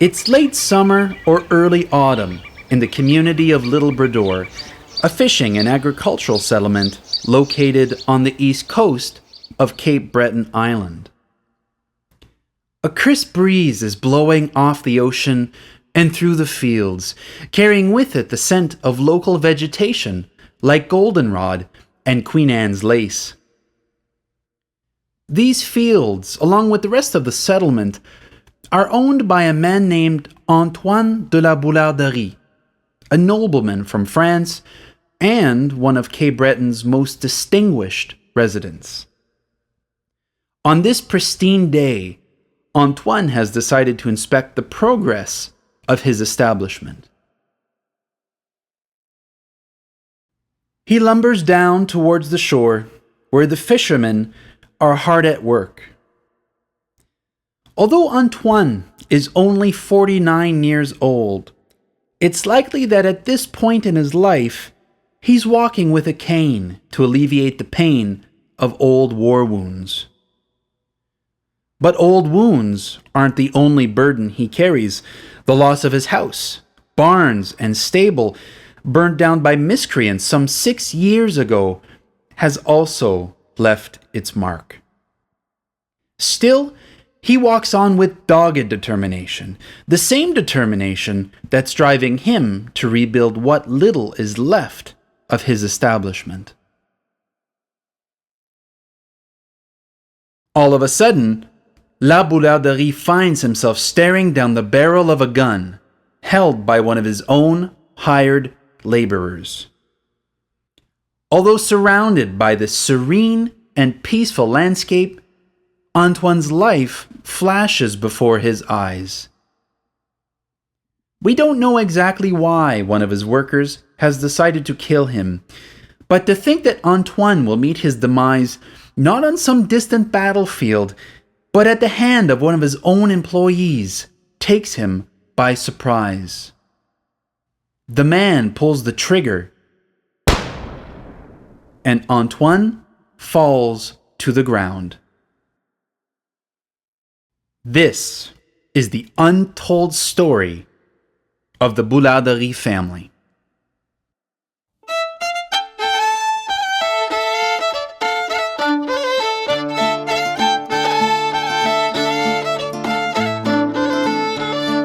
It's late summer or early autumn in the community of Little Boularderie, a fishing and agricultural settlement located on the east coast of Cape Breton Island. A crisp breeze is blowing off the ocean and through the fields, carrying with it the scent of local vegetation like goldenrod and Queen Anne's lace. These fields, along with the rest of the settlement, are owned by a man named Antoine de la Boularderie, a nobleman from France and one of Cape Breton's most distinguished residents. On this pristine day, Antoine has decided to inspect the progress of his establishment. He lumbers down towards the shore, where the fishermen are hard at work. Although Antoine is only 49 years old, it's likely that at this point in his life, he's walking with a cane to alleviate the pain of old war wounds. But old wounds aren't the only burden he carries. The loss of his house, barns, and stable, burned down by miscreants some 6 years ago, has also left its mark. Still, he walks on with dogged determination, the same determination that's driving him to rebuild what little is left of his establishment. All of a sudden, La Boularderie finds himself staring down the barrel of a gun held by one of his own hired laborers. Although surrounded by this serene and peaceful landscape, Antoine's life flashes before his eyes. We don't know exactly why one of his workers has decided to kill him, but to think that Antoine will meet his demise not on some distant battlefield, but at the hand of one of his own employees takes him by surprise. The man pulls the trigger, and Antoine falls to the ground. This is the untold story of the Boularderie family.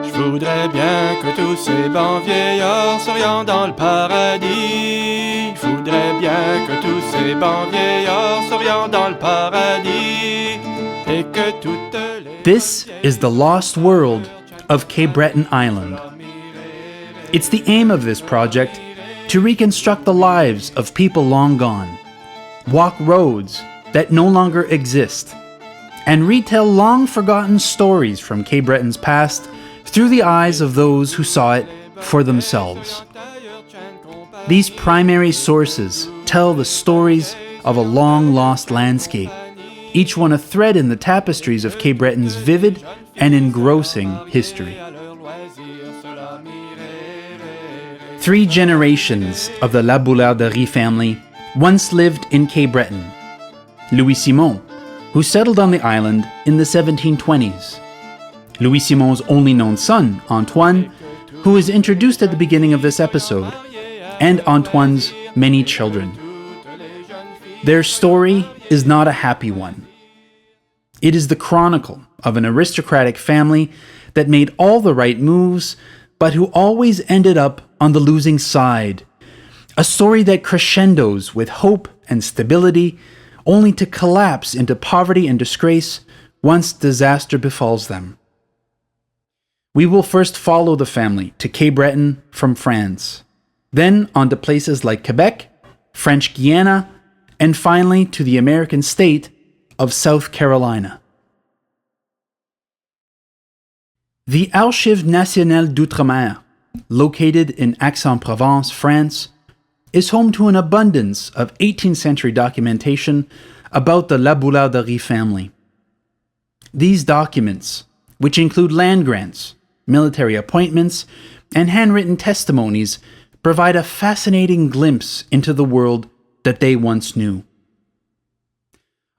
Je voudrais bien que tous ces bons vieillards souriant dans le paradis. Je voudrais bien que tous ces bons vieillards souriant dans le paradis. Et que toutes les... This is the lost world of Cape Breton Island. It's the aim of this project to reconstruct the lives of people long gone, walk roads that no longer exist, and retell long-forgotten stories from Cape Breton's past through the eyes of those who saw it for themselves. These primary sources tell the stories of a long-lost landscape, each one a thread in the tapestries of Cape Breton's vivid and engrossing history. 3 generations of the La Boularderie family once lived in Cape Breton. Louis Simon, who settled on the island in the 1720s. Louis Simon's only known son, Antoine, who is introduced at the beginning of this episode, and Antoine's many children. Their story is not a happy one. It is the chronicle of an aristocratic family that made all the right moves, but who always ended up on the losing side. A story that crescendos with hope and stability, only to collapse into poverty and disgrace once disaster befalls them. We will first follow the family to Cape Breton from France, then on to places like Quebec, French Guiana, and finally to the American state of South Carolina. The Archives nationales d'Outre-mer, located in Aix-en-Provence, France, is home to an abundance of 18th century documentation about the La Boularderie family. These documents, which include land grants, military appointments, and handwritten testimonies, provide a fascinating glimpse into the world that they once knew.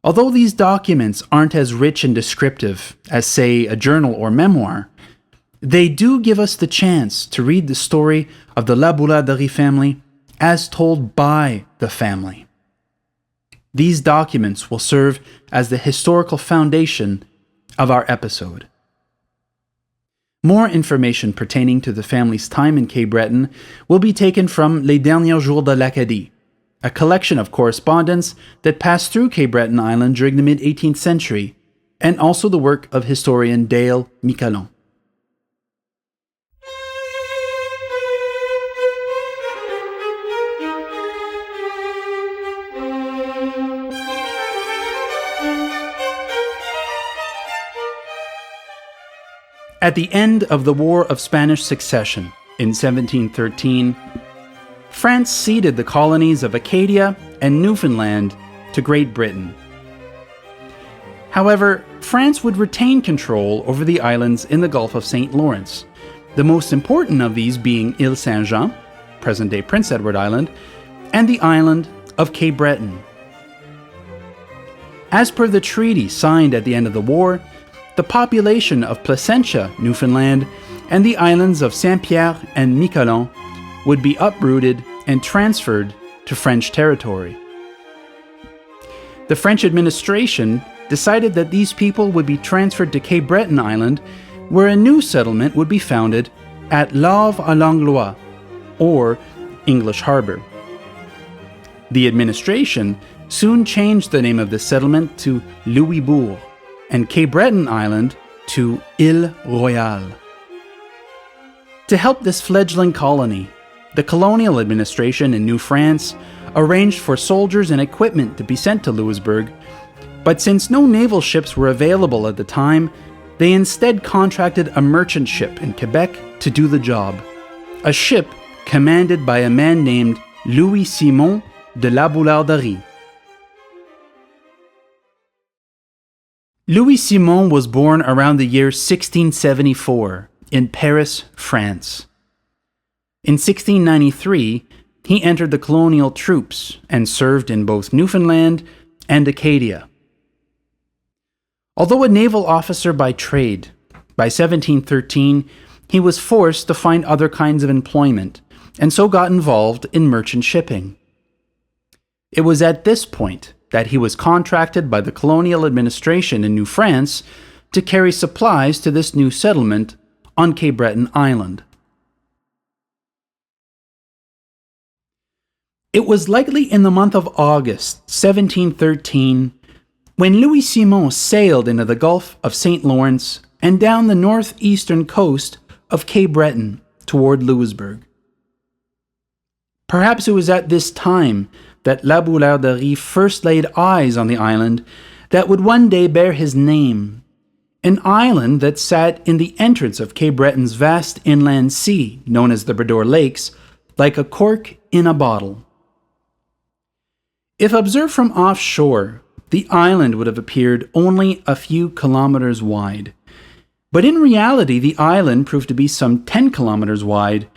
Although these documents aren't as rich and descriptive as, say, a journal or memoir, they do give us the chance to read the story of the La Boularderie family as told by the family. These documents will serve as the historical foundation of our episode. More information pertaining to the family's time in Cape Breton will be taken from Les Derniers Jours de l'Acadie, a collection of correspondence that passed through Cape Breton Island during the mid-18th century, and also the work of historian Dale Miquelon. At the end of the War of Spanish Succession in 1713, France ceded the colonies of Acadia and Newfoundland to Great Britain. However, France would retain control over the islands in the Gulf of St. Lawrence, the most important of these being Ile Saint-Jean, present-day Prince Edward Island, and the island of Cape Breton. As per the treaty signed at the end of the war, the population of Placentia, Newfoundland, and the islands of Saint-Pierre and Miquelon would be uprooted and transferred to French territory. The French administration decided that these people would be transferred to Cape Breton Island, where a new settlement would be founded at Havre-à-l'Anglois, or English Harbor. The administration soon changed the name of the settlement to Louisbourg, and Cape Breton Island to Île Royale. To help this fledgling colony, the colonial administration in New France arranged for soldiers and equipment to be sent to Louisbourg, but since no naval ships were available at the time, they instead contracted a merchant ship in Quebec to do the job, a ship commanded by a man named Louis Simon de la Boularderie. Louis Simon was born around the year 1674 in Paris, France. In 1693, he entered the colonial troops and served in both Newfoundland and Acadia. Although a naval officer by trade, by 1713, he was forced to find other kinds of employment, and so got involved in merchant shipping. It was at this point that he was contracted by the colonial administration in New France to carry supplies to this new settlement on Cape Breton Island. It was likely in the month of August 1713 when Louis Simon sailed into the Gulf of St. Lawrence and down the northeastern coast of Cape Breton toward Louisbourg. Perhaps it was at this time that La Boularderie first laid eyes on the island that would one day bear his name, an island that sat in the entrance of Cape Breton's vast inland sea, known as the Bredor Lakes, like a cork in a bottle. If observed from offshore, the island would have appeared only a few kilometers wide. But in reality, the island proved to be some 10 kilometers wide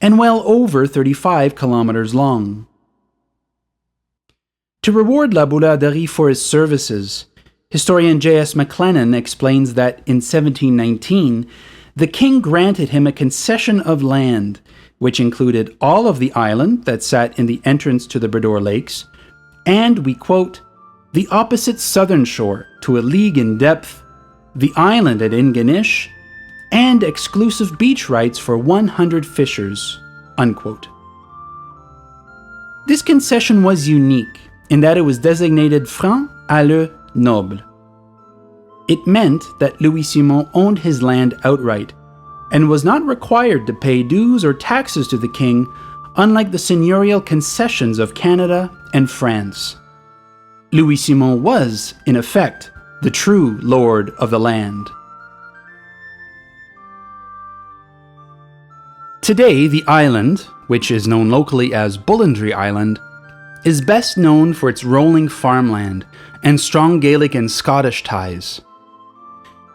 and well over 35 kilometers long. To reward La Boularderie for his services, historian J.S. McLennan explains that in 1719, the king granted him a concession of land, which included all of the island that sat in the entrance to the Bredor Lakes, and, we quote, the opposite southern shore to a league in depth, the island at Ingonish, and exclusive beach rights for 100 fishers, unquote. This concession was unique in that it was designated franc à le noble. It meant that Louis Simon owned his land outright and was not required to pay dues or taxes to the king, unlike the seigneurial concessions of Canada and France. Louis Simon was, in effect, the true lord of the land. Today, the island, which is known locally as Boularderie Island, is best known for its rolling farmland and strong Gaelic and Scottish ties.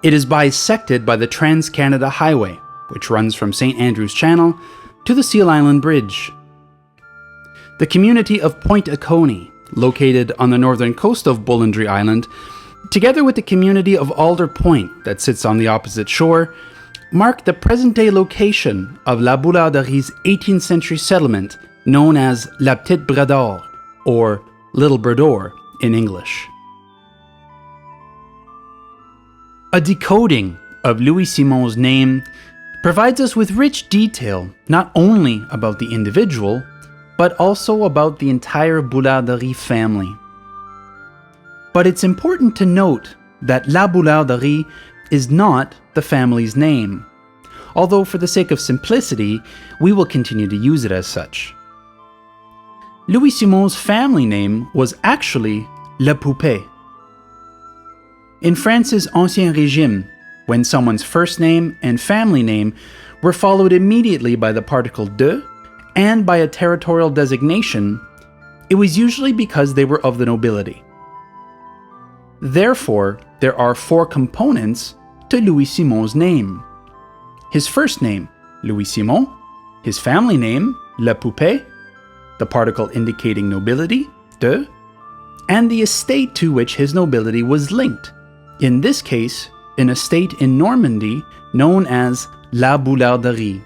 It is bisected by the Trans-Canada Highway, which runs from St. Andrew's Channel to the Seal Island Bridge. The community of Point Oconee, located on the northern coast of Boularderie Island, together with the community of Alder Point that sits on the opposite shore, mark the present-day location of La Boularderie's 18th century settlement known as La Petite Brador, or Little Brador in English. A decoding of Louis Simon's name provides us with rich detail not only about the individual, but also about the entire Boularderie family. But it's important to note that La Boularderie is not the family's name, although for the sake of simplicity, we will continue to use it as such. Louis Simon's family name was actually Le Poupet. In France's Ancien Régime, when someone's first name and family name were followed immediately by the particle de and by a territorial designation, it was usually because they were of the nobility. Therefore, there are 4 components to Louis Simon's name. His first name, Louis Simon, his family name, Le Poupet, the particle indicating nobility, de, and the estate to which his nobility was linked, in this case, an estate in Normandy known as La Boularderie.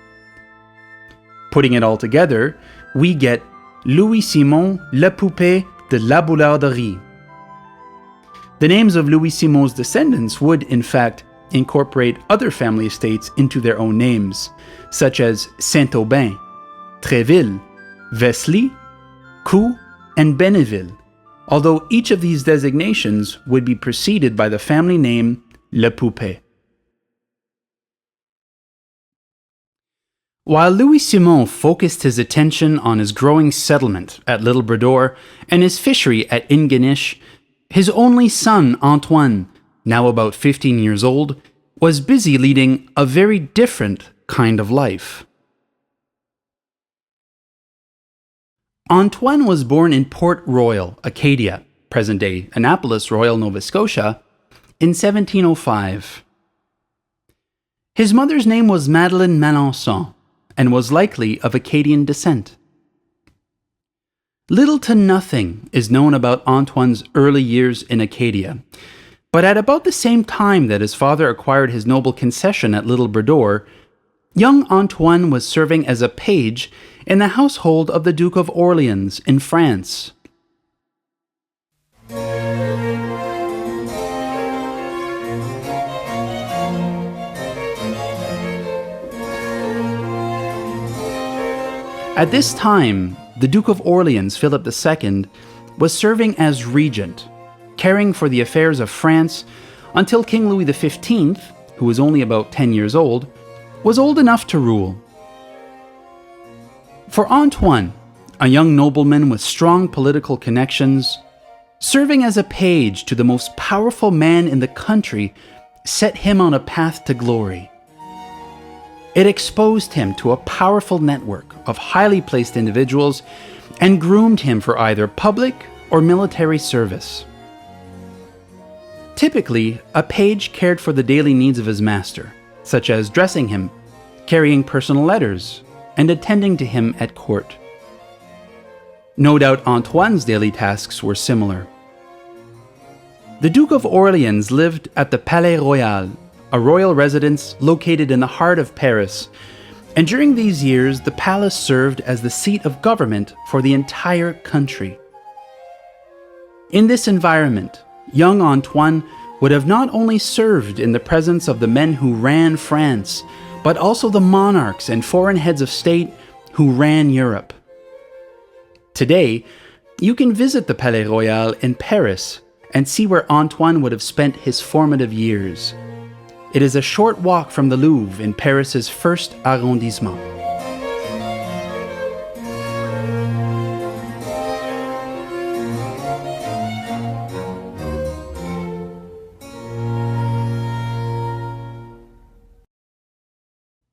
Putting it all together, we get Louis Simon Le Poupet de La Boularderie. The names of Louis Simon's descendants would, in fact, incorporate other family estates into their own names, such as Saint-Aubin, Tréville, Vesly, Cou, and Benneville, although each of these designations would be preceded by the family name Le Poupet. While Louis Simon focused his attention on his growing settlement at Little Brador and his fishery at Ingonish, his only son, Antoine, now about 15 years old, was busy leading a very different kind of life. Antoine was born in Port-Royal, Acadia, present-day Annapolis Royal, Nova Scotia, in 1705. His mother's name was Madeleine Malençon and was likely of Acadian descent. Little to nothing is known about Antoine's early years in Acadia, but at about the same time that his father acquired his noble concession at Little Brador, young Antoine was serving as a page in the household of the Duke of Orleans in France. At this time, the Duke of Orleans, Philip II, was serving as regent, caring for the affairs of France until King Louis XV, who was only about 10 years old, was old enough to rule. For Antoine, a young nobleman with strong political connections, serving as a page to the most powerful man in the country set him on a path to glory. It exposed him to a powerful network of highly placed individuals and groomed him for either public or military service. Typically, a page cared for the daily needs of his master, such as dressing him, carrying personal letters, and attending to him at court. No doubt Antoine's daily tasks were similar. The Duke of Orleans lived at the Palais-Royal, a royal residence located in the heart of Paris, and during these years the palace served as the seat of government for the entire country. In this environment, young Antoine would have not only served in the presence of the men who ran France, but also the monarchs and foreign heads of state who ran Europe. Today, you can visit the Palais-Royal in Paris and see where Antoine would have spent his formative years. It is a short walk from the Louvre in Paris's first arrondissement.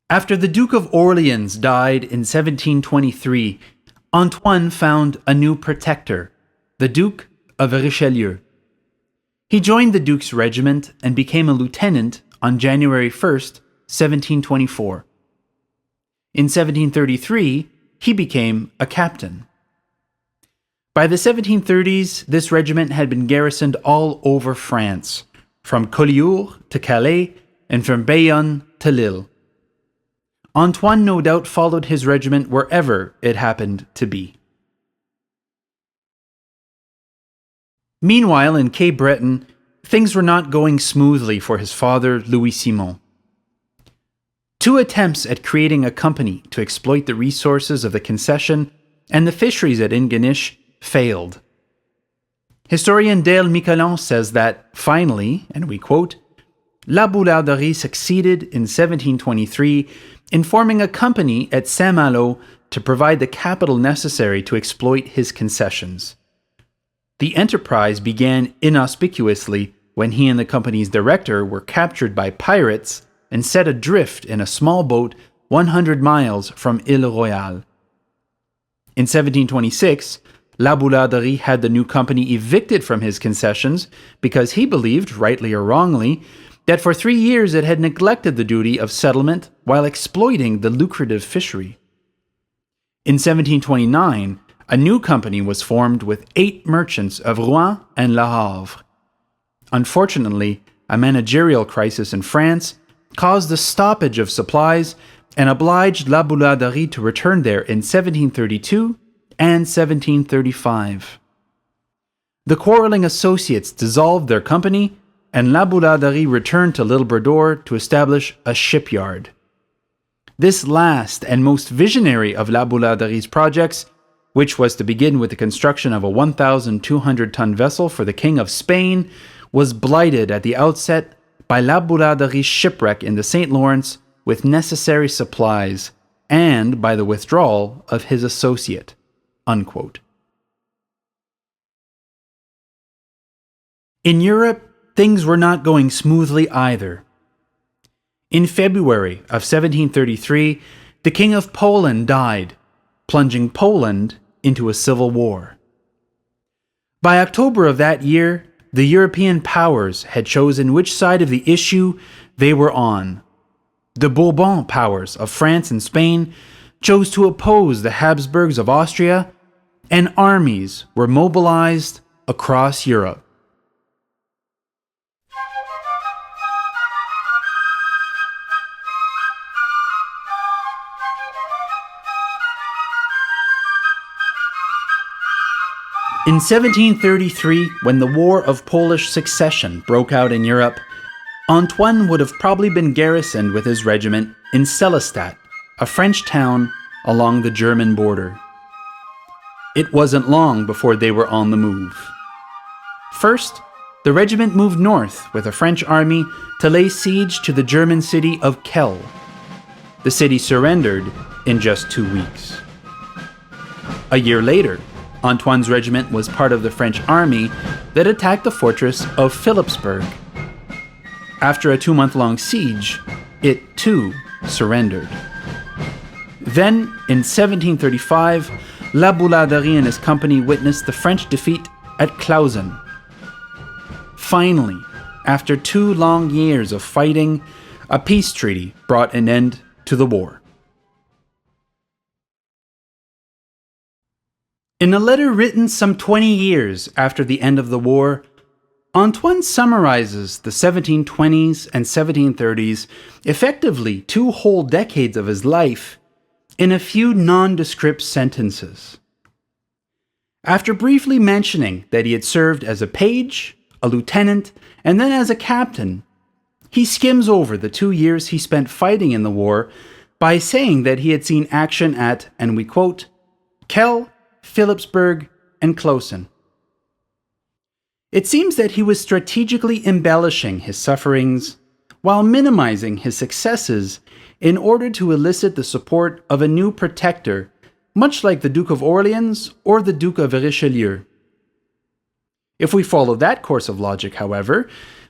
After the Duke of Orleans died in 1723, Antoine found a new protector, the Duke of Richelieu. He joined the Duke's regiment and became a lieutenant on January 1st, 1724. In 1733, he became a captain. By the 1730s, this regiment had been garrisoned all over France, from Collioure to Calais and from Bayonne to Lille, Antoine no doubt followed his regiment wherever it happened to be. Meanwhile, in Cape Breton, things were not going smoothly for his father, Louis Simon. Two attempts at creating a company to exploit the resources of the Concession and the fisheries at Ingonish failed. Historian Dale Miquelon says that, finally, and we quote, La Boularderie succeeded in 1723 in forming a company at Saint-Malo to provide the capital necessary to exploit his concessions. The enterprise began inauspiciously when he and the company's director were captured by pirates and set adrift in a small boat 100 miles from Île Royale. In 1726, La Boularderie had the new company evicted from his concessions because he believed, rightly or wrongly, that for 3 years it had neglected the duty of settlement while exploiting the lucrative fishery. In 1729, a new company was formed with 8 merchants of Rouen and Le Havre. Unfortunately, a managerial crisis in France caused the stoppage of supplies and obliged La Boularderie to return there in 1732 and 1735. The quarreling associates dissolved their company, and La Boularderie returned to L'Île Bordure to establish a shipyard. This last and most visionary of La Boularderie's projects, which was to begin with the construction of a 1,200-ton vessel for the King of Spain, was blighted at the outset by La Boularderie's shipwreck in the St. Lawrence with necessary supplies and by the withdrawal of his associate." Unquote. In Europe, things were not going smoothly either. In February of 1733, the King of Poland died, plunging Poland into a civil war. By October of that year, the European powers had chosen which side of the issue they were on. The Bourbon powers of France and Spain chose to oppose the Habsburgs of Austria, and armies were mobilized across Europe. In 1733, when the War of Polish Succession broke out in Europe, Antoine would have probably been garrisoned with his regiment in Sélestat, a French town along the German border. It wasn't long before they were on the move. First, the regiment moved north with a French army to lay siege to the German city of Kehl. The city surrendered in just 2 weeks. A year later, Antoine's regiment was part of the French army that attacked the fortress of Philipsburg. After a 2-month-long siege, it too surrendered. Then, in 1735, La Boularderie and his company witnessed the French defeat at Clausen. Finally, after 2 long years of fighting, a peace treaty brought an end to the war. In a letter written some 20 years after the end of the war, Antoine summarizes the 1720s and 1730s, effectively 2 whole decades of his life, in a few nondescript sentences. After briefly mentioning that he had served as a page, a lieutenant, and then as a captain, he skims over the 2 years he spent fighting in the war by saying that he had seen action at, and we quote, Kehl, Philipsburg, and Clausen. It seems that he was strategically embellishing his sufferings while minimizing his successes in order to elicit the support of a new protector, much like the Duke of Orleans or the Duke of Richelieu. If we follow that course of logic, however,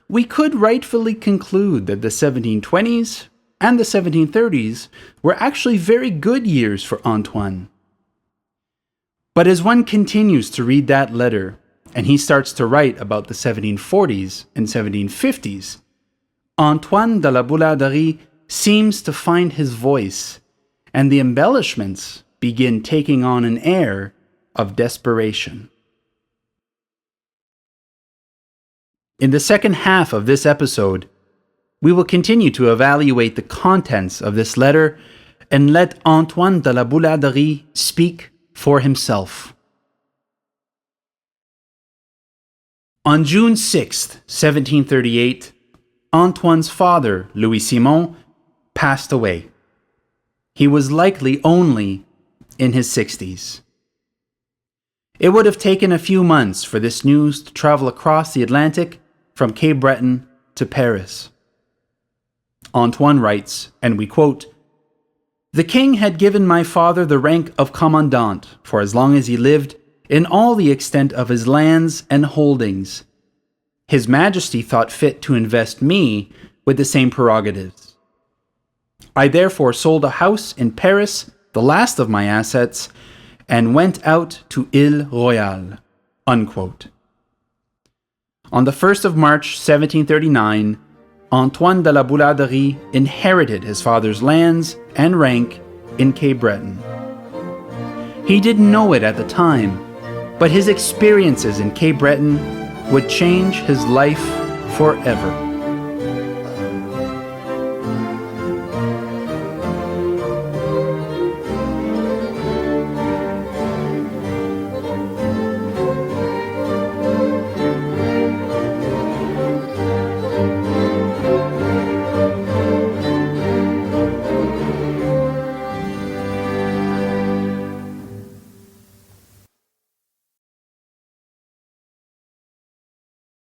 we could rightfully conclude that the 1720s and the 1730s were actually very good years for Antoine. But as one continues to read that letter, and he starts to write about the 1740s and 1750s, Antoine de la Boularderie seems to find his voice, and the embellishments begin taking on an air of desperation. In the second half of this episode, we will continue to evaluate the contents of this letter and let Antoine de la Boularderie speak for himself. On June 6, 1738, Antoine's father, Louis Simon, passed away. He was likely only in his 60s. It would have taken a few months for this news to travel across the Atlantic from Cape Breton to Paris. Antoine writes, and we quote, "The king had given my father the rank of commandant for as long as he lived in all the extent of his lands and holdings. His Majesty thought fit to invest me with the same prerogatives. I therefore sold a house in Paris, the last of my assets, and went out to Ile Royale." Unquote. On the 1st of March 1739, Antoine de la Boularderie inherited his father's lands and rank in Cape Breton. He didn't know it at the time, but his experiences in Cape Breton would change his life forever.